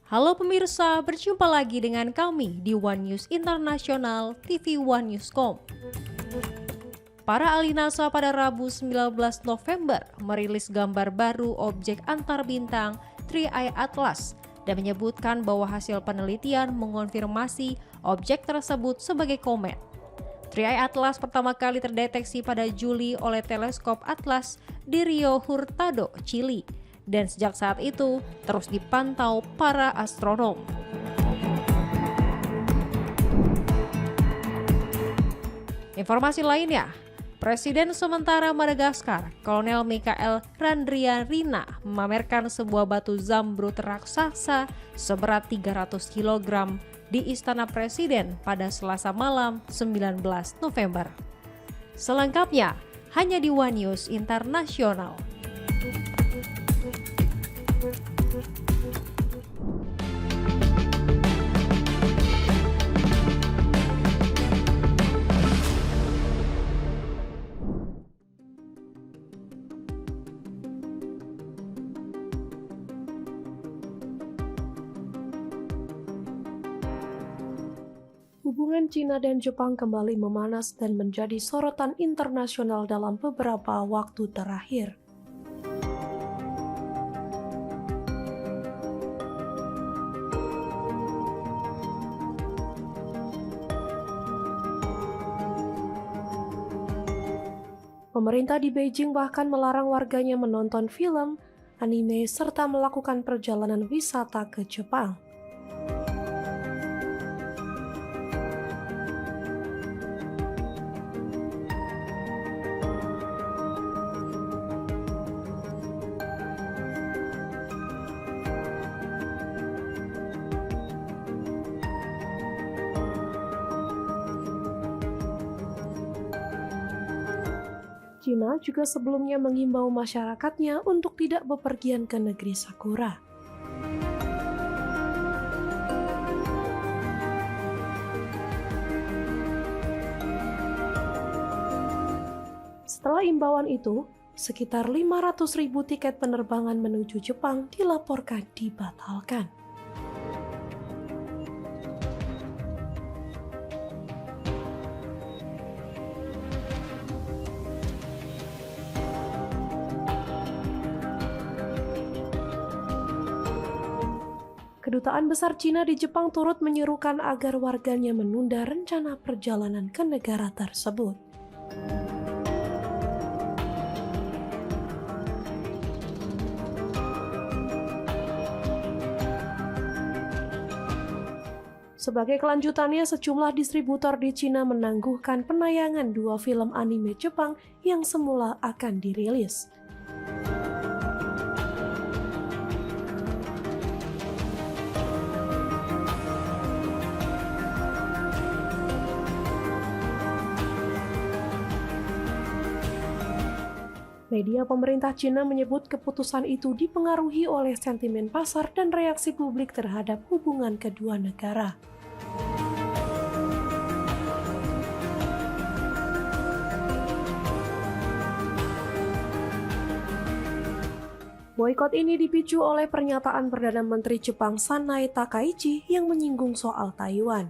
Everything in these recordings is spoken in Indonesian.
Halo pemirsa, berjumpa lagi dengan kami di One News Internasional TV One Newscom. Para ahli NASA pada Rabu 19 November merilis gambar baru objek antar bintang 3i Atlas dan menyebutkan bahwa hasil penelitian mengonfirmasi objek tersebut sebagai komet. 3i Atlas pertama kali terdeteksi pada Juli oleh teleskop Atlas di Rio Hurtado, Chili, dan sejak saat itu terus dipantau para astronom. Informasi lainnya, Presiden sementara Madagaskar, Kolonel Mikael Randrianrina memamerkan sebuah batu zamrud raksasa seberat 300 kg di Istana Presiden pada Selasa malam 19 November. Selengkapnya hanya di One News Internasional. Hubungan Cina dan Jepang kembali memanas dan menjadi sorotan internasional dalam beberapa waktu terakhir. Pemerintah di Beijing bahkan melarang warganya menonton film, anime, serta melakukan perjalanan wisata ke Jepang. Cina juga sebelumnya mengimbau masyarakatnya untuk tidak bepergian ke negeri Sakura. Setelah imbauan itu, sekitar 500.000 tiket penerbangan menuju Jepang dilaporkan dibatalkan. Kedutaan Besar Cina di Jepang turut menyerukan agar warganya menunda rencana perjalanan ke negara tersebut. Sebagai kelanjutannya, sejumlah distributor di Cina menangguhkan penayangan dua film anime Jepang yang semula akan dirilis. Media pemerintah Cina menyebut keputusan itu dipengaruhi oleh sentimen pasar dan reaksi publik terhadap hubungan kedua negara. Boikot ini dipicu oleh pernyataan Perdana Menteri Jepang Sanai Takaichi yang menyinggung soal Taiwan.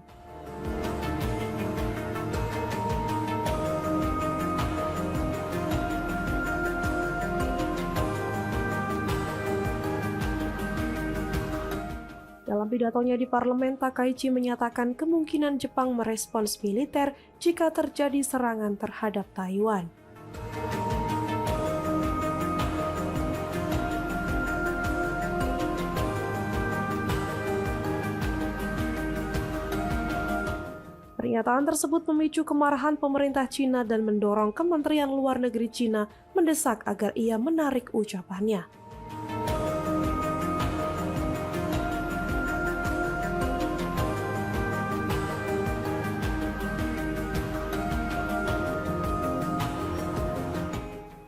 Dalam pidatonya di parlemen, Takaichi menyatakan kemungkinan Jepang merespons militer jika terjadi serangan terhadap Taiwan. Pernyataan tersebut memicu kemarahan pemerintah Cina dan mendorong Kementerian Luar Negeri Cina mendesak agar ia menarik ucapannya.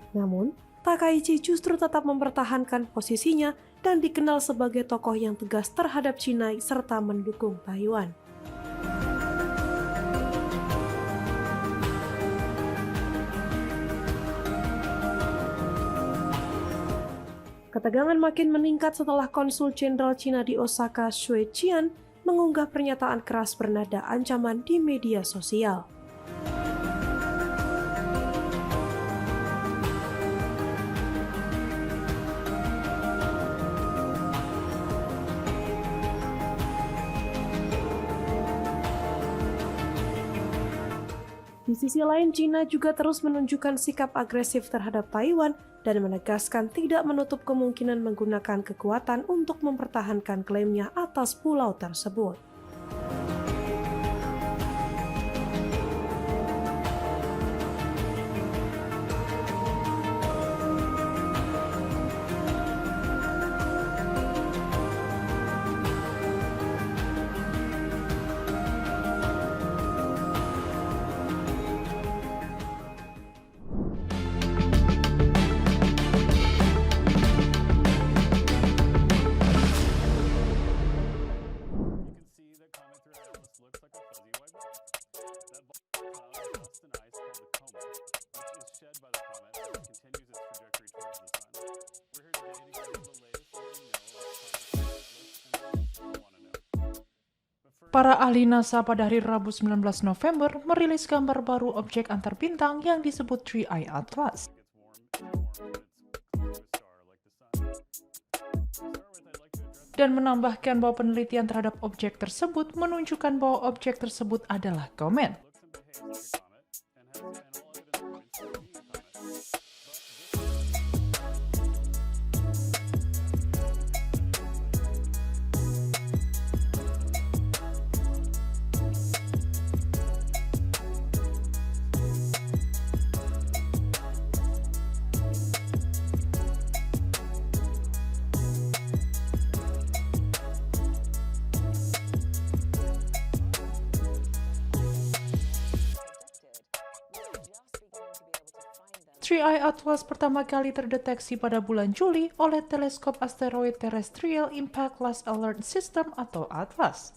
Namun, Takaichi justru tetap mempertahankan posisinya dan dikenal sebagai tokoh yang tegas terhadap Cina serta mendukung Taiwan. Ketegangan makin meningkat setelah Konsul Jenderal Cina di Osaka, Xue Qian, mengunggah pernyataan keras bernada ancaman di media sosial. Di sisi lain, China juga terus menunjukkan sikap agresif terhadap Taiwan dan menegaskan tidak menutup kemungkinan menggunakan kekuatan untuk mempertahankan klaimnya atas pulau tersebut. Para ahli NASA pada hari Rabu 19 November merilis gambar baru objek antar bintang yang disebut Three Eye Atlas. Dan menambahkan bahwa penelitian terhadap objek tersebut menunjukkan bahwa objek tersebut adalah komet. Three Eye Atlas pertama kali terdeteksi pada bulan Juli oleh teleskop asteroid Terrestrial Impact Class Alert System atau ATLAS.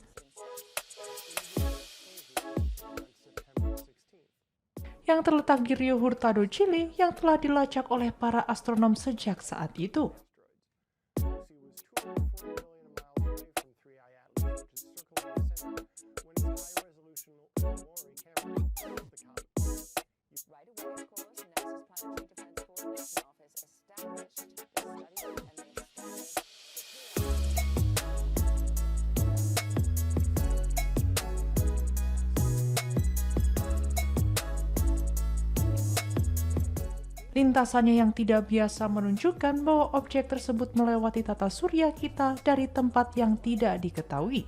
Yang terletak di Rio Hurtado, Chile, yang telah dilacak oleh para astronom sejak saat itu. Lintasannya yang tidak biasa menunjukkan bahwa objek tersebut melewati tata surya kita dari tempat yang tidak diketahui.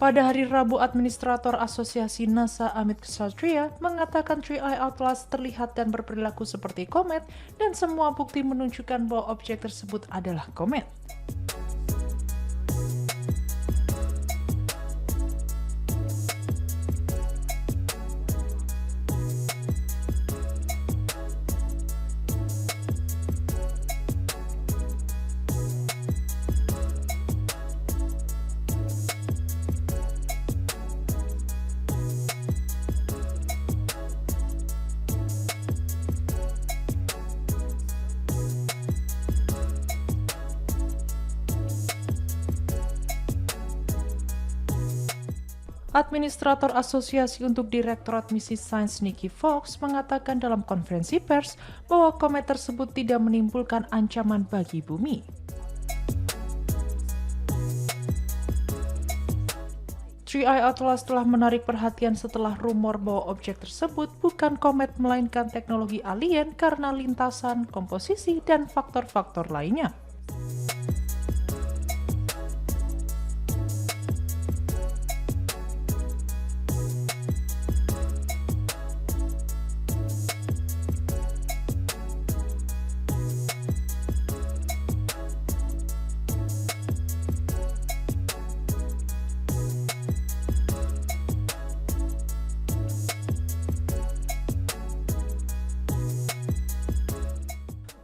Pada hari Rabu, Administrator Asosiasi NASA Amit Kshatriya mengatakan Three Eye Atlas terlihat dan berperilaku seperti komet dan semua bukti menunjukkan bahwa objek tersebut adalah komet. Administrator Asosiasi untuk Direktorat Misi Sains Nikki Fox mengatakan dalam konferensi pers bahwa komet tersebut tidak menimbulkan ancaman bagi bumi. Three Eye Atlas telah menarik perhatian setelah rumor bahwa objek tersebut bukan komet melainkan teknologi alien karena lintasan, komposisi, dan faktor-faktor lainnya.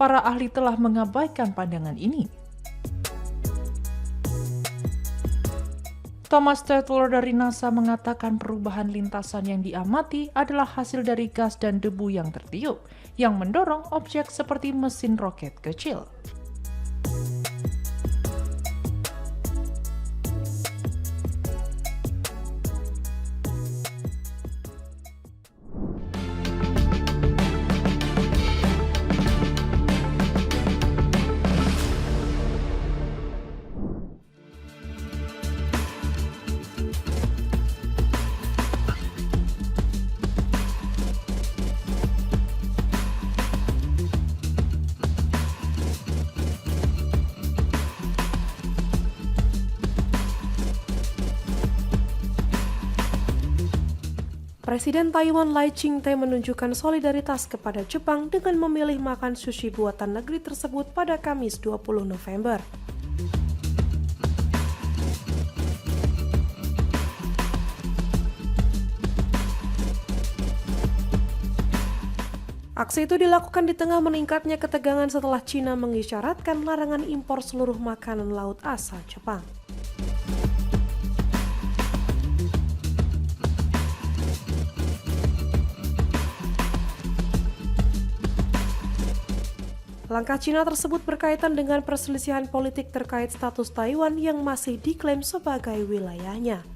para ahli telah mengabaikan pandangan ini. Thomas Tetler dari NASA mengatakan perubahan lintasan yang diamati adalah hasil dari gas dan debu yang tertiup, yang mendorong objek seperti mesin roket kecil. Presiden Taiwan Lai Ching-te menunjukkan solidaritas kepada Jepang dengan memilih makan sushi buatan negeri tersebut pada Kamis 20 November. Aksi itu dilakukan di tengah meningkatnya ketegangan setelah Cina mengisyaratkan larangan impor seluruh makanan laut asal Jepang. Langkah Cina tersebut berkaitan dengan perselisihan politik terkait status Taiwan yang masih diklaim sebagai wilayahnya.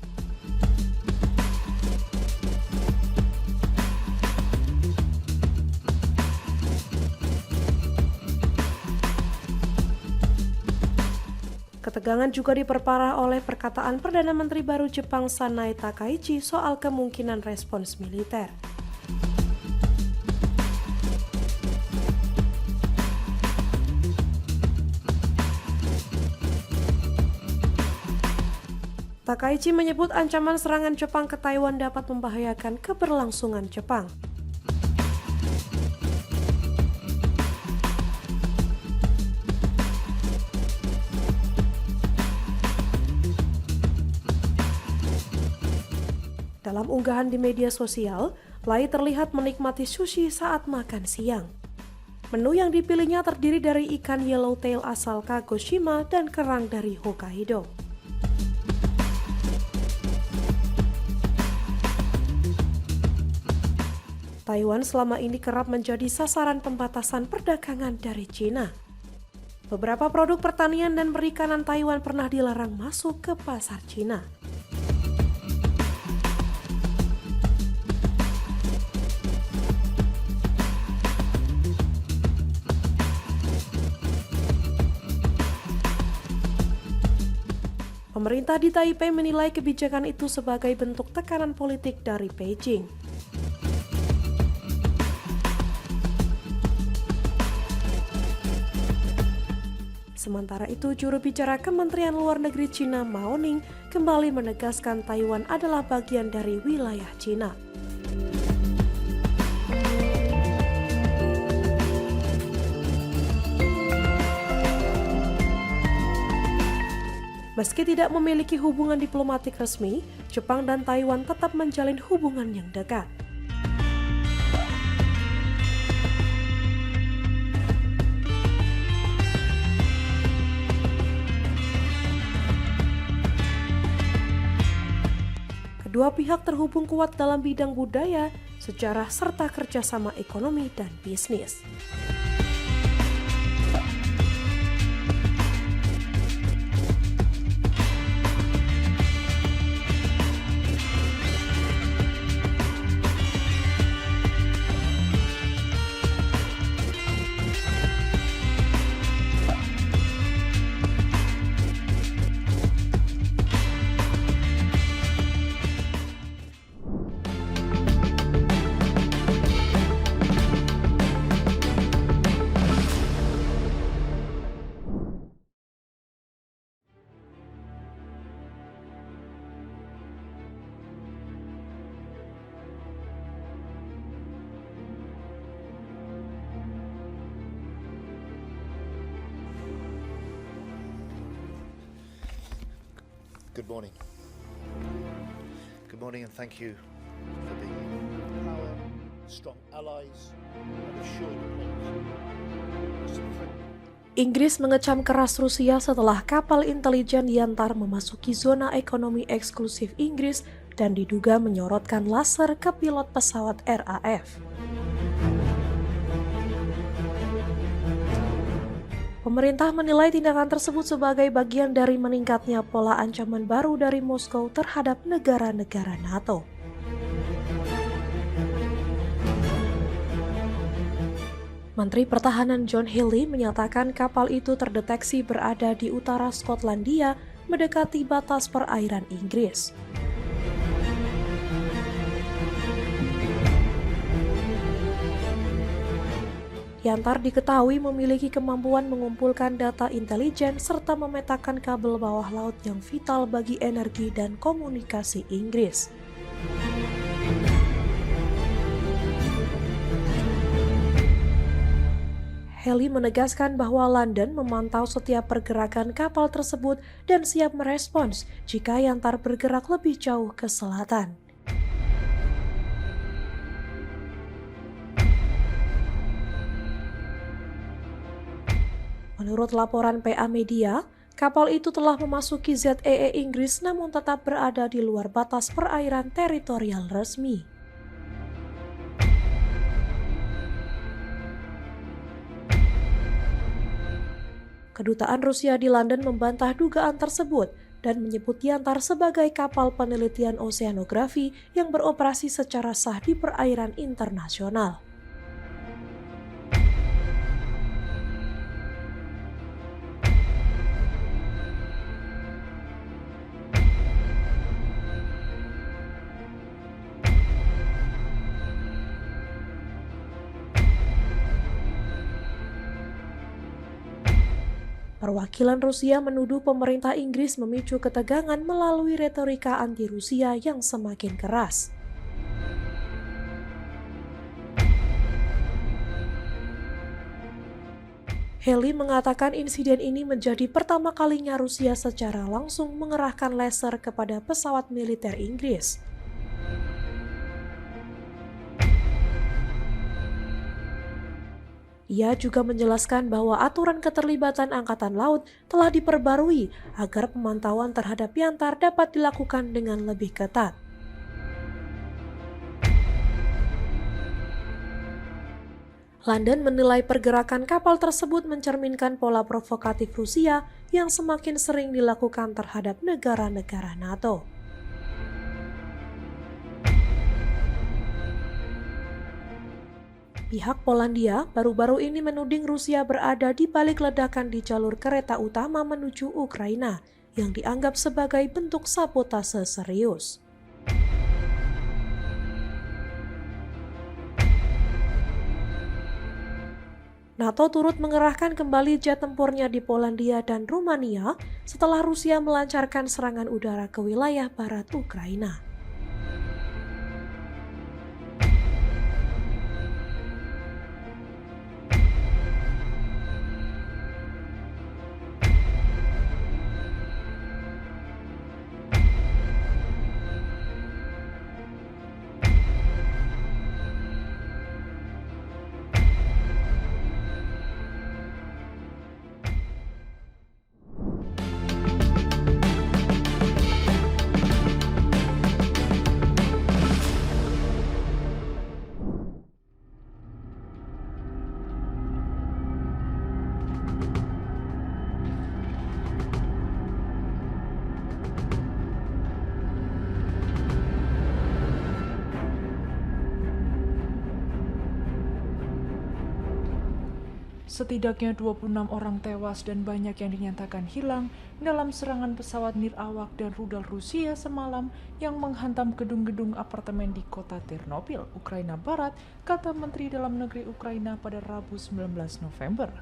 Ketegangan juga diperparah oleh perkataan Perdana Menteri baru Jepang Sanae Takaichi soal kemungkinan respons militer. Takaichi menyebut ancaman serangan Jepang ke Taiwan dapat membahayakan keberlangsungan Jepang. Dalam unggahan di media sosial, Lai terlihat menikmati sushi saat makan siang. Menu yang dipilihnya terdiri dari ikan yellowtail asal Kagoshima dan kerang dari Hokkaido. Taiwan selama ini kerap menjadi sasaran pembatasan perdagangan dari Cina. Beberapa produk pertanian dan perikanan Taiwan pernah dilarang masuk ke pasar Cina. Pemerintah di Taipei menilai kebijakan itu sebagai bentuk tekanan politik dari Beijing. Sementara itu, juru bicara Kementerian Luar Negeri Cina Mao Ning kembali menegaskan Taiwan adalah bagian dari wilayah Cina. Meski tidak memiliki hubungan diplomatik resmi, Jepang dan Taiwan tetap menjalin hubungan yang dekat. Kedua pihak terhubung kuat dalam bidang budaya, sejarah, serta kerjasama ekonomi dan bisnis. Good morning. Good morning and thank you for being here. strong allies, and assured us of friendly. Inggris mengecam keras Rusia setelah kapal intelijen Yantar memasuki zona ekonomi eksklusif Inggris dan diduga menyorotkan laser ke pilot pesawat RAF. Pemerintah menilai tindakan tersebut sebagai bagian dari meningkatnya pola ancaman baru dari Moskow terhadap negara-negara NATO. Menteri Pertahanan John Healey menyatakan kapal itu terdeteksi berada di utara Skotlandia, mendekati batas perairan Inggris. Yantar diketahui memiliki kemampuan mengumpulkan data intelijen serta memetakan kabel bawah laut yang vital bagi energi dan komunikasi Inggris. Healey menegaskan bahwa London memantau setiap pergerakan kapal tersebut dan siap merespons jika Yantar bergerak lebih jauh ke selatan. Menurut laporan PA Media, kapal itu telah memasuki ZEE Inggris namun tetap berada di luar batas perairan teritorial resmi. Kedutaan Rusia di London membantah dugaan tersebut dan menyebut Yantar sebagai kapal penelitian oseanografi yang beroperasi secara sah di perairan internasional. Perwakilan Rusia menuduh pemerintah Inggris memicu ketegangan melalui retorika anti-Rusia yang semakin keras. Healey mengatakan insiden ini menjadi pertama kalinya Rusia secara langsung mengerahkan laser kepada pesawat militer Inggris. Ia juga menjelaskan bahwa aturan keterlibatan Angkatan Laut telah diperbarui agar pemantauan terhadap Yantar dapat dilakukan dengan lebih ketat. London menilai pergerakan kapal tersebut mencerminkan pola provokatif Rusia yang semakin sering dilakukan terhadap negara-negara NATO. Pihak Polandia baru-baru ini menuding Rusia berada di balik ledakan di jalur kereta utama menuju Ukraina yang dianggap sebagai bentuk sabotase serius. NATO turut mengerahkan kembali jet tempurnya di Polandia dan Rumania setelah Rusia melancarkan serangan udara ke wilayah barat Ukraina. Setidaknya 26 orang tewas dan banyak yang dinyatakan hilang dalam serangan pesawat nirawak dan rudal Rusia semalam yang menghantam gedung-gedung apartemen di kota Ternopil, Ukraina Barat, kata Menteri Dalam Negeri Ukraina pada Rabu 19 November.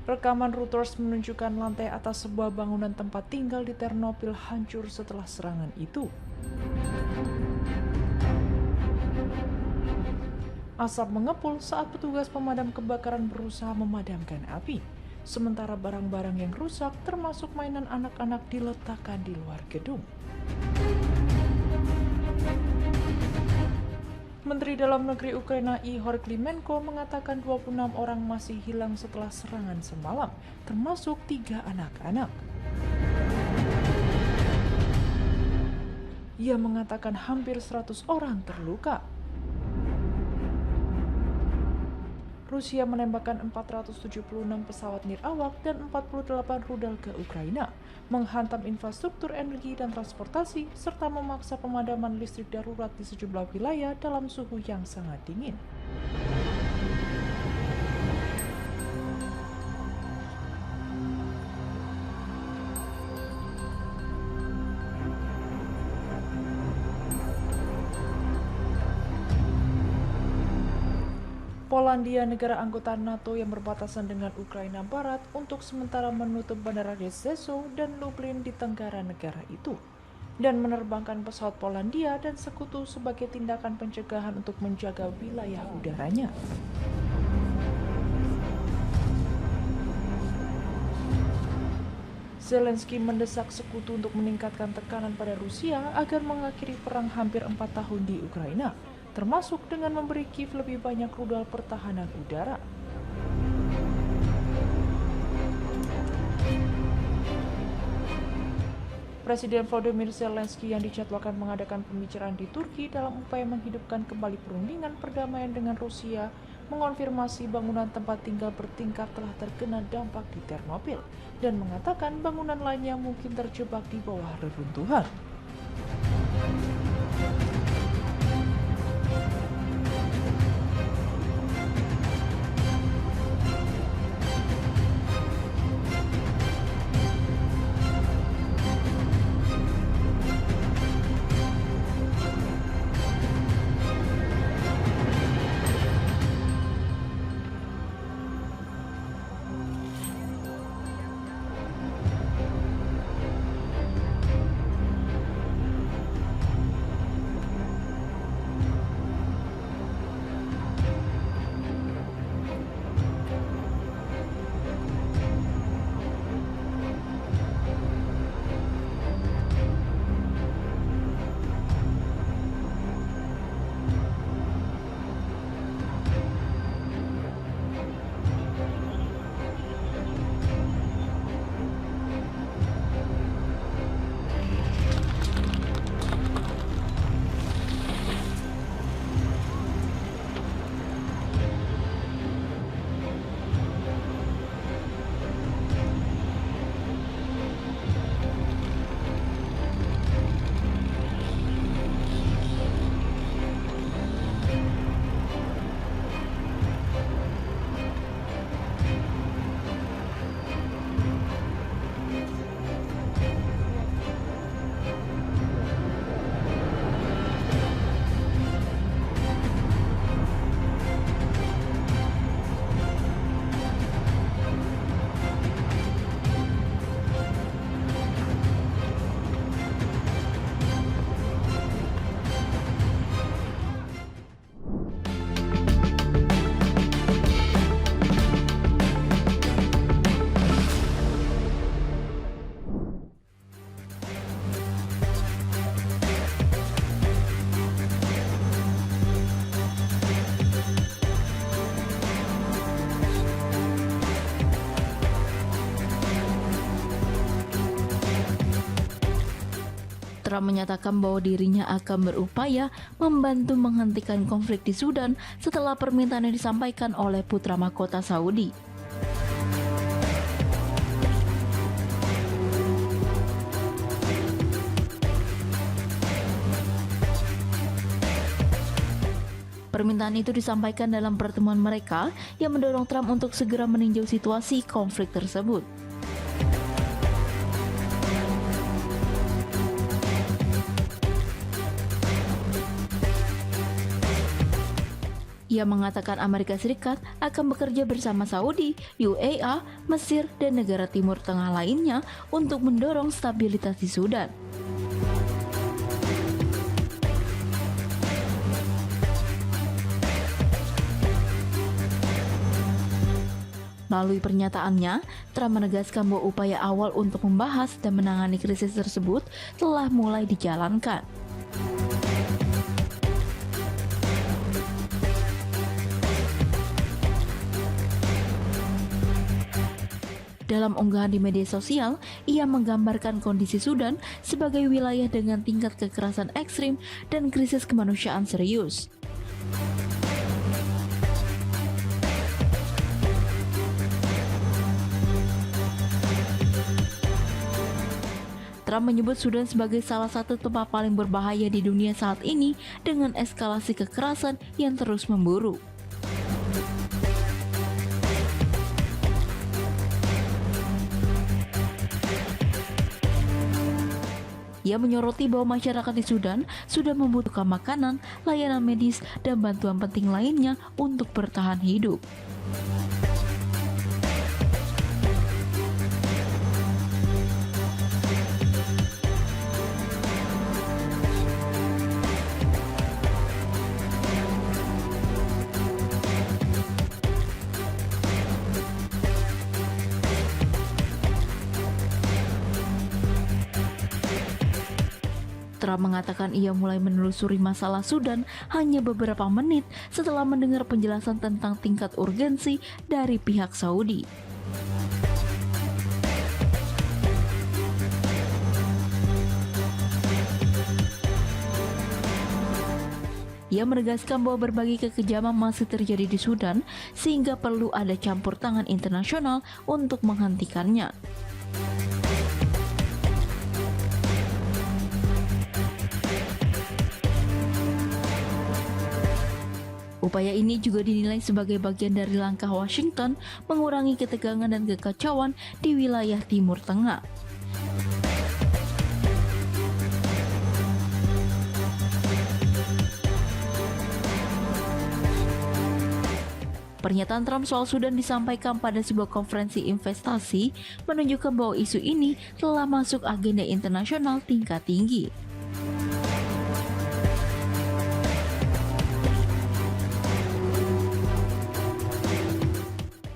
Rekaman Reuters menunjukkan lantai atas sebuah bangunan tempat tinggal di Ternopil hancur setelah serangan itu. Asap mengepul saat petugas pemadam kebakaran berusaha memadamkan api. sementara barang-barang yang rusak termasuk mainan anak-anak diletakkan di luar gedung. Menteri Dalam Negeri Ukraina Ihor Klimenko mengatakan 26 orang masih hilang setelah serangan semalam, termasuk 3 anak-anak. Ia mengatakan hampir 100 orang terluka. Rusia menembakkan 476 pesawat nirawak dan 48 rudal ke Ukraina, menghantam infrastruktur energi dan transportasi, serta memaksa pemadaman listrik darurat di sejumlah wilayah dalam suhu yang sangat dingin. Polandia, negara anggota NATO yang berbatasan dengan Ukraina Barat, untuk sementara menutup bandara Rzeszów dan Lublin di tenggara negara itu, dan menerbangkan pesawat Polandia dan sekutu sebagai tindakan pencegahan untuk menjaga wilayah udaranya. Zelensky mendesak sekutu untuk meningkatkan tekanan pada Rusia agar mengakhiri perang hampir 4 tahun di Ukraina, termasuk dengan memberi Kiev lebih banyak rudal pertahanan udara. Presiden Volodymyr Zelensky yang dijadwalkan mengadakan pembicaraan di Turki dalam upaya menghidupkan kembali perundingan perdamaian dengan Rusia, mengonfirmasi bangunan tempat tinggal bertingkat telah terkena dampak di Ternopil dan mengatakan bangunan lainnya mungkin terjebak di bawah reruntuhan. Trump menyatakan bahwa dirinya akan berupaya membantu menghentikan konflik di Sudan setelah permintaan yang disampaikan oleh putra mahkota Saudi. Permintaan itu disampaikan dalam pertemuan mereka yang mendorong Trump untuk segera meninjau situasi konflik tersebut. Ia mengatakan Amerika Serikat akan bekerja bersama Saudi, UAE, Mesir, dan negara Timur Tengah lainnya untuk mendorong stabilitas di Sudan. Melalui pernyataannya, Trump menegaskan bahwa upaya awal untuk membahas dan menangani krisis tersebut telah mulai dijalankan. Dalam unggahan di media sosial, ia menggambarkan kondisi Sudan sebagai wilayah dengan tingkat kekerasan ekstrim dan krisis kemanusiaan serius. Trump menyebut Sudan sebagai salah satu tempat paling berbahaya di dunia saat ini dengan eskalasi kekerasan yang terus memburuk. Ia menyoroti bahwa masyarakat di Sudan sudah membutuhkan makanan, layanan medis, dan bantuan penting lainnya untuk bertahan hidup. Trump mengatakan ia mulai menelusuri masalah Sudan hanya beberapa menit setelah mendengar penjelasan tentang tingkat urgensi dari pihak Saudi. Ia menegaskan bahwa berbagai kekejaman masih terjadi di Sudan sehingga perlu ada campur tangan internasional untuk menghentikannya. Upaya ini juga dinilai sebagai bagian dari langkah Washington mengurangi ketegangan dan kekacauan di wilayah Timur Tengah. Pernyataan Trump soal Sudan disampaikan pada sebuah konferensi investasi menunjukkan bahwa isu ini telah masuk agenda internasional tingkat tinggi.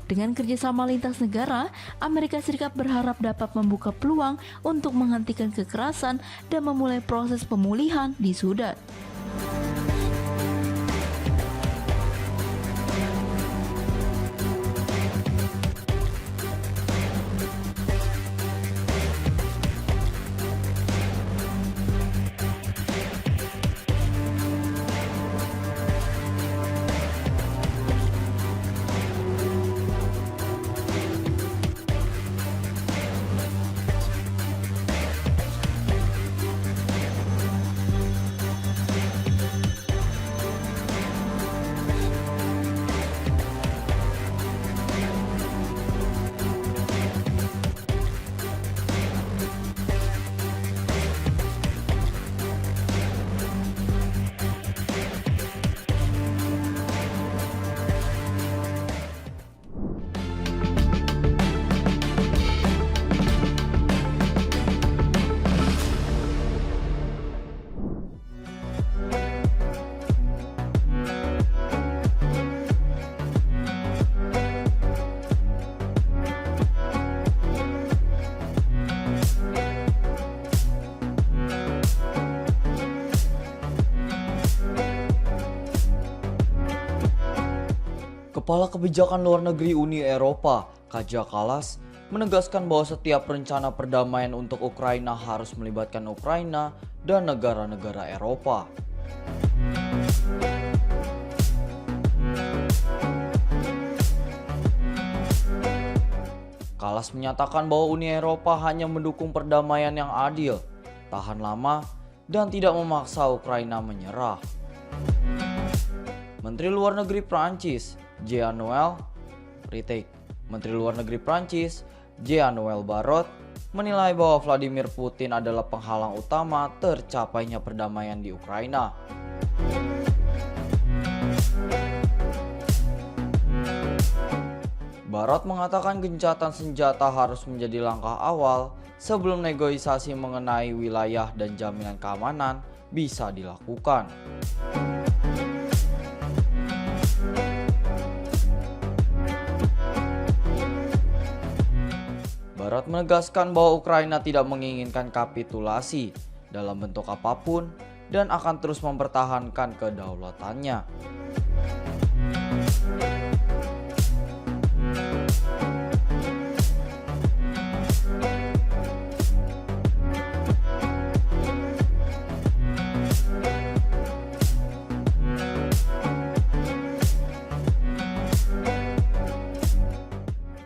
Dengan kerjasama lintas negara, Amerika Serikat berharap dapat membuka peluang untuk menghentikan kekerasan dan memulai proses pemulihan di Sudan. Kepala Kebijakan Luar Negeri Uni Eropa, Kaja Kallas, menegaskan bahwa setiap rencana perdamaian untuk Ukraina harus melibatkan Ukraina dan negara-negara Eropa. Kallas menyatakan bahwa Uni Eropa hanya mendukung perdamaian yang adil, tahan lama, dan tidak memaksa Ukraina menyerah. Menteri Luar Negeri Prancis, Jean-Noël Barrot menilai bahwa Vladimir Putin adalah penghalang utama tercapainya perdamaian di Ukraina. Barrot mengatakan gencatan senjata harus menjadi langkah awal sebelum negosiasi mengenai wilayah dan jaminan keamanan bisa dilakukan. Belgorod menegaskan bahwa Ukraina tidak menginginkan kapitulasi dalam bentuk apapun dan akan terus mempertahankan kedaulatannya.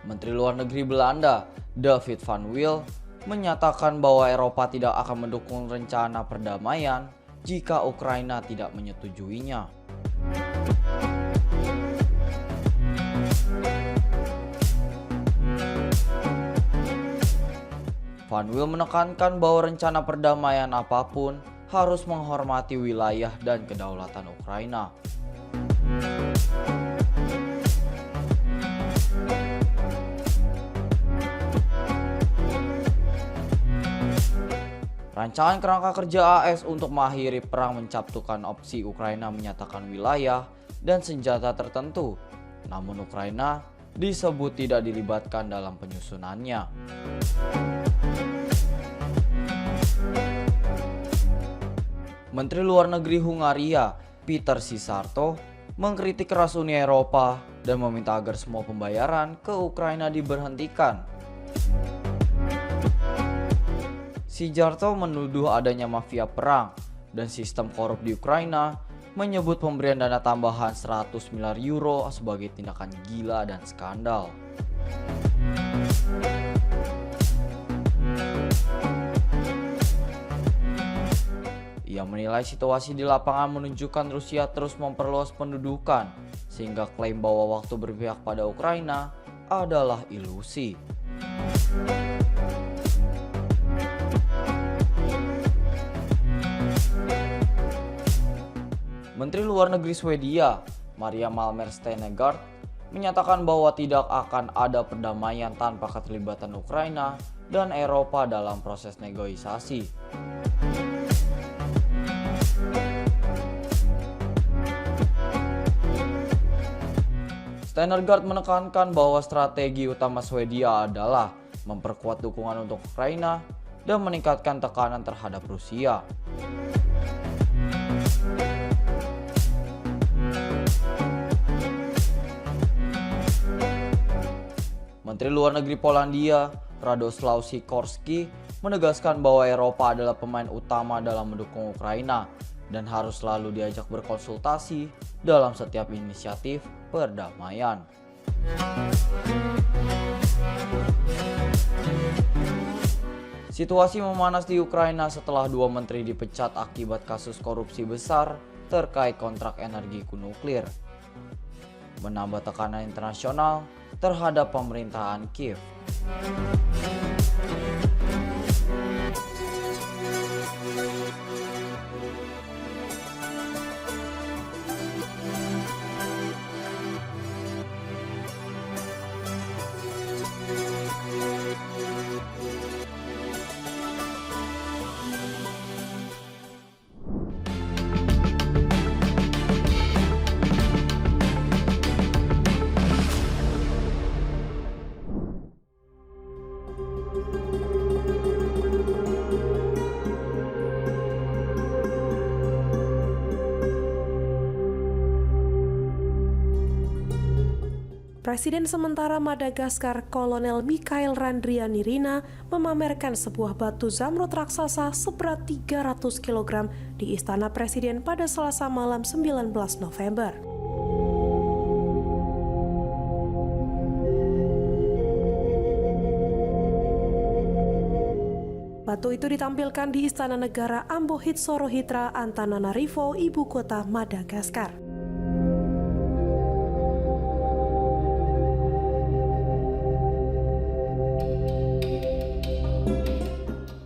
Menteri Luar Negeri Belanda, David van Wiel, menyatakan bahwa Eropa tidak akan mendukung rencana perdamaian jika Ukraina tidak menyetujuinya. Van Wiel menekankan bahwa rencana perdamaian apapun harus menghormati wilayah dan kedaulatan Ukraina. Rancangan kerangka kerja AS untuk mengakhiri perang mencaptukan opsi Ukraina menyatakan wilayah dan senjata tertentu, namun Ukraina disebut tidak dilibatkan dalam penyusunannya. Menteri Luar Negeri Hungaria, Peter Szijjártó, mengkritik keras Uni Eropa dan meminta agar semua pembayaran ke Ukraina diberhentikan. Szijjártó menuduh adanya mafia perang dan sistem korup di Ukraina, menyebut pemberian dana tambahan 100 miliar euro sebagai tindakan gila dan skandal. Ia menilai situasi di lapangan menunjukkan Rusia terus memperluas pendudukan, sehingga klaim bahwa waktu berpihak pada Ukraina adalah ilusi. Menteri Luar Negeri Swedia, Maria Malmer Stenergard, menyatakan bahwa tidak akan ada perdamaian tanpa keterlibatan Ukraina dan Eropa dalam proses negosiasi. Stenergard menekankan bahwa strategi utama Swedia adalah memperkuat dukungan untuk Ukraina dan meningkatkan tekanan terhadap Rusia. Menteri Luar Negeri Polandia, Radoslaw Sikorski, menegaskan bahwa Eropa adalah pemain utama dalam mendukung Ukraina dan harus selalu diajak berkonsultasi dalam setiap inisiatif perdamaian. Situasi memanas di Ukraina setelah dua menteri dipecat akibat kasus korupsi besar terkait kontrak energi nuklir, menambah tekanan internasional terhadap pemerintahan Kiev. Presiden sementara Madagaskar Kolonel Mikhail Randrianirina memamerkan sebuah batu zamrud raksasa seberat 300 kg di Istana Presiden pada Selasa malam 19 November. Batu itu ditampilkan di Istana Negara Ambohitsorohitra, Antananarivo, ibu kota Madagaskar.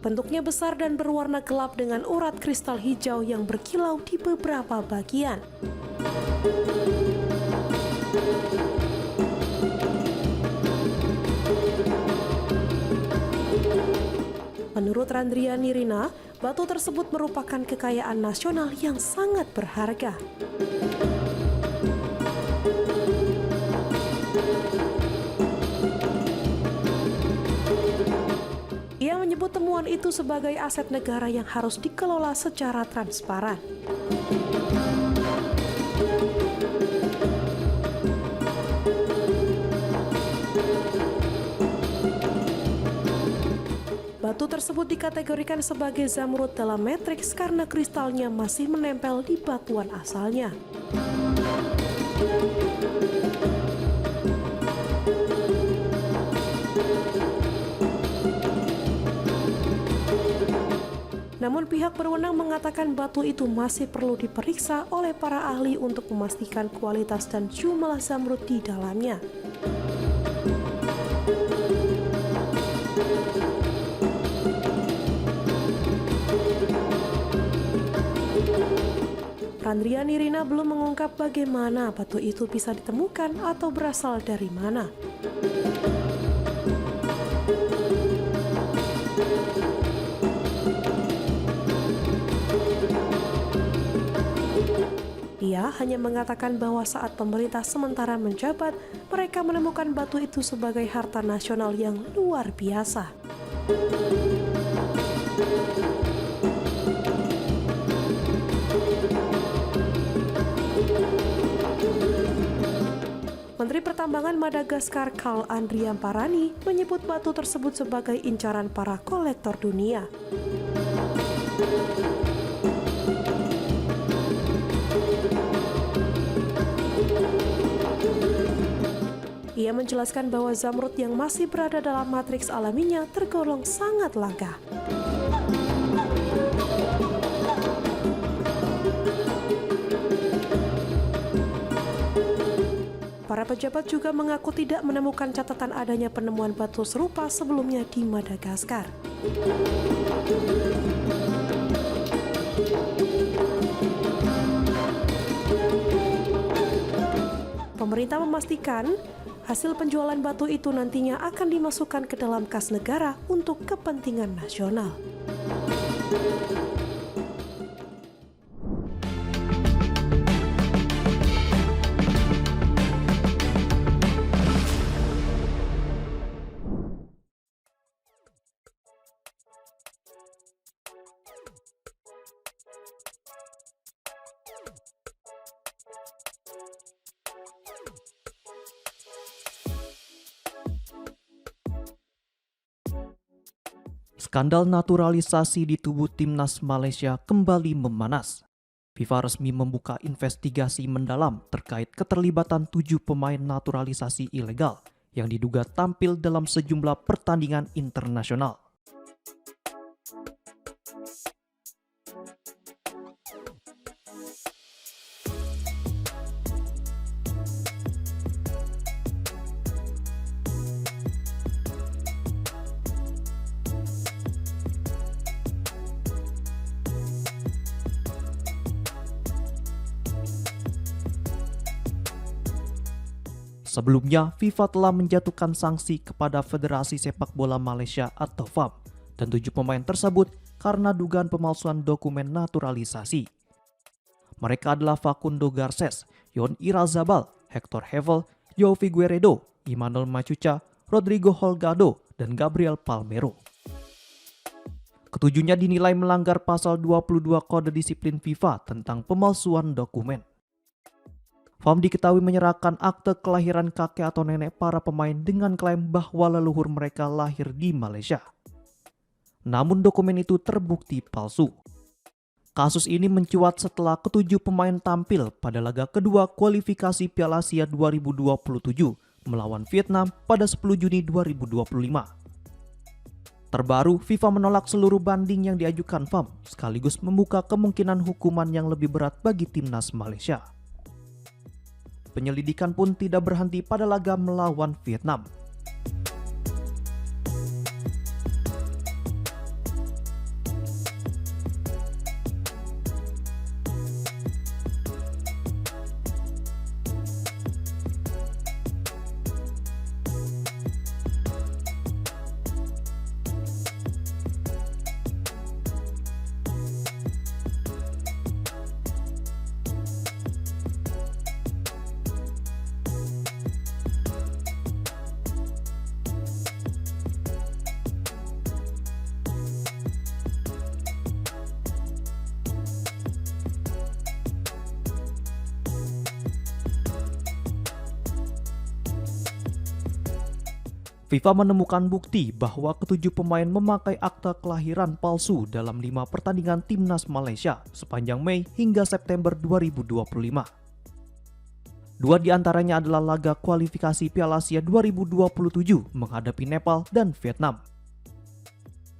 Bentuknya besar dan berwarna gelap dengan urat kristal hijau yang berkilau di beberapa bagian. Menurut Randrianirina, batu tersebut merupakan kekayaan nasional yang sangat berharga. Ia menyebut temuan itu sebagai aset negara yang harus dikelola secara transparan. Batu tersebut dikategorikan sebagai zamrud dalam matriks karena kristalnya masih menempel di batuan asalnya. Namun pihak berwenang mengatakan batu itu masih perlu diperiksa oleh para ahli untuk memastikan kualitas dan jumlah zamrud di dalamnya. Randriani Rina belum mengungkap bagaimana batu itu bisa ditemukan atau berasal dari mana. Ia hanya mengatakan bahwa saat pemerintah sementara menjabat, mereka menemukan batu itu sebagai harta nasional yang luar biasa. Menteri Pertambangan Madagaskar Karl Andrian Parani menyebut batu tersebut sebagai incaran para kolektor dunia. Ia menjelaskan bahwa zamrud yang masih berada dalam matriks alaminya tergolong sangat langka. Para pejabat juga mengaku tidak menemukan catatan adanya penemuan batu serupa sebelumnya di Madagaskar. Pemerintah memastikan hasil penjualan batu itu nantinya akan dimasukkan ke dalam kas negara untuk kepentingan nasional. Skandal naturalisasi di tubuh timnas Malaysia kembali memanas. FIFA resmi membuka investigasi mendalam terkait keterlibatan 7 pemain naturalisasi ilegal yang diduga tampil dalam sejumlah pertandingan internasional. Sebelumnya, FIFA telah menjatuhkan sanksi kepada Federasi Sepak Bola Malaysia atau FAM dan 7 pemain tersebut karena dugaan pemalsuan dokumen naturalisasi. Mereka adalah Facundo Garces, Yon Irazabal, Hector Hevel, João Figueiredo, Emmanuel Machuca, Rodrigo Holgado, dan Gabriel Palmeiro. Ketujuhnya dinilai melanggar pasal 22 Kode Disiplin FIFA tentang pemalsuan dokumen. FAM diketahui menyerahkan akte kelahiran kakek atau nenek para pemain dengan klaim bahwa leluhur mereka lahir di Malaysia. Namun dokumen itu terbukti palsu. Kasus ini mencuat setelah ketujuh pemain tampil pada laga kedua kualifikasi Piala Asia 2027 melawan Vietnam pada 10 Juni 2025. Terbaru, FIFA menolak seluruh banding yang diajukan FAM sekaligus membuka kemungkinan hukuman yang lebih berat bagi timnas Malaysia. Penyelidikan pun tidak berhenti pada laga melawan Vietnam. FIFA menemukan bukti bahwa ketujuh pemain memakai akta kelahiran palsu dalam 5 pertandingan timnas Malaysia sepanjang Mei hingga September 2025. 2 diantaranya adalah laga kualifikasi Piala Asia 2027 menghadapi Nepal dan Vietnam.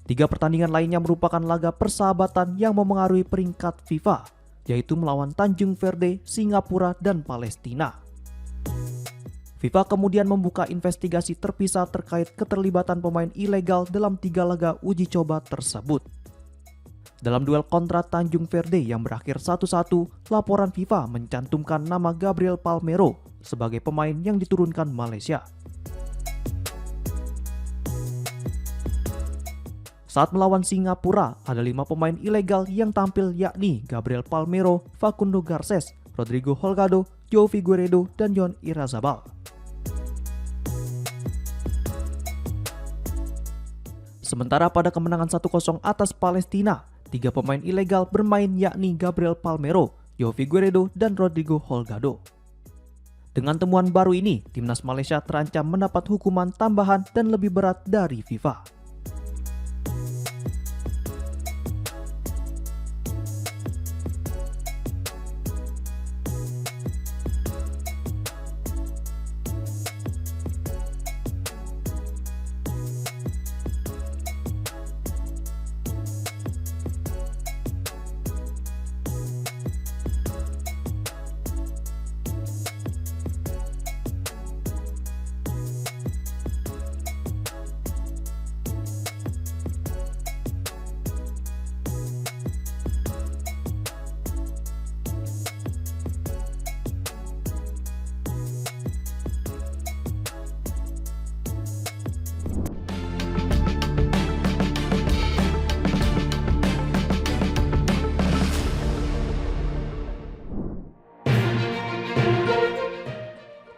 3 pertandingan lainnya merupakan laga persahabatan yang memengaruhi peringkat FIFA, yaitu melawan Tanjung Verde, Singapura, dan Palestina. FIFA kemudian membuka investigasi terpisah terkait keterlibatan pemain ilegal dalam 3 laga uji coba tersebut. Dalam duel kontra Tanjung Verde yang berakhir 1-1, laporan FIFA mencantumkan nama Gabriel Palmeiro sebagai pemain yang diturunkan Malaysia. Saat melawan Singapura, ada 5 pemain ilegal yang tampil yakni Gabriel Palmeiro, Facundo Garces, Rodrigo Holgado, João Figueiredo, dan John Irazabal. Sementara pada kemenangan 1-0 atas Palestina, 3 pemain ilegal bermain yakni Gabriel Palmeiro, João Figueiredo, dan Rodrigo Holgado. Dengan temuan baru ini, timnas Malaysia terancam mendapat hukuman tambahan dan lebih berat dari FIFA.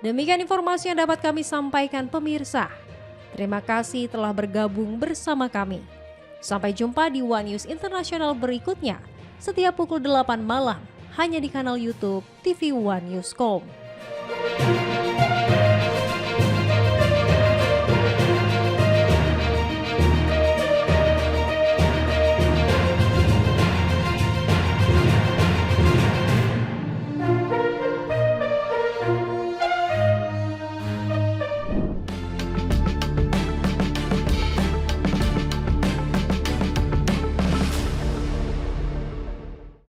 Demikian informasi yang dapat kami sampaikan pemirsa. Terima kasih telah bergabung bersama kami. Sampai jumpa di One News Internasional berikutnya setiap pukul 8 malam hanya di kanal YouTube TV One Newscom.